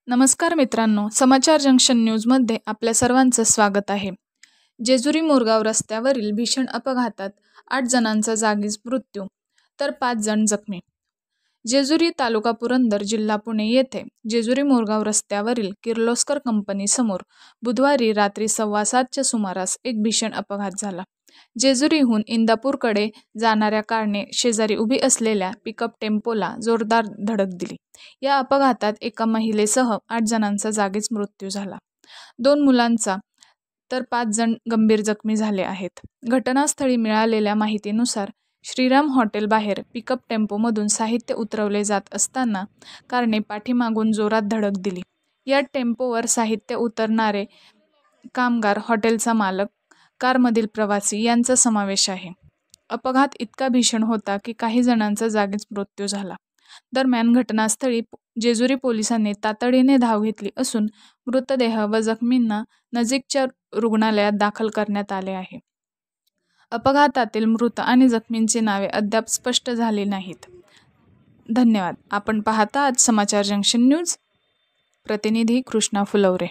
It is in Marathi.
नमस्कार मित्रांनो, समाचार जंक्शन न्यूजमध्ये आपल्या सर्वांचं स्वागत आहे. जेजुरी मोरगाव रस्त्यावरील भीषण अपघातात 8 जणांचा जागीच मृत्यू तर 5 जण जखमी. जेजुरी तालुका पुरंदर जिल्हा पुणे येथे जेजुरी मोरगाव रस्त्यावरील किर्लोस्कर कंपनी समोर बुधवारी रात्री 7:15च्या सुमारास एक भीषण अपघात झाला. जेजुरीहून इंदापूरकडे जाणाऱ्या कारने शेजारी उभी असलेल्या पिकअप टेम्पोला जोरदार धडक दिली. या अपघातात एका महिलेसह 8 जणांचा जागीच मृत्यू झाला. 2 मुलांचा तर 5 जण गंभीर जखमी झाले आहेत. घटनास्थळी मिळालेल्या माहितीनुसार श्रीराम हॉटेल बाहेर पिकअप टेम्पोमधून साहित्य उतरवले जात असताना कारने पाठीमागून जोरात धडक दिली. या टेम्पोवर साहित्य उतरणारे कामगार, हॉटेलचा मालक, कारमधील प्रवासी यांचा समावेश आहे. अपघात इतका भीषण होता की काही जणांचा जागीच मृत्यू झाला. दरम्यान घटनास्थळी जेजुरी पोलिसांनी तातडीने धाव घेतली असून मृतदेह व जखमींना नजीकच्या रुग्णालयात दाखल करण्यात आले आहे. अपघातातील मृत आणि जखमींची नावे अद्याप स्पष्ट झाली नाहीत. धन्यवाद. आपण पाहता आहात समाचार जंक्शन न्यूज. प्रतिनिधी कृष्णा फुलवरे.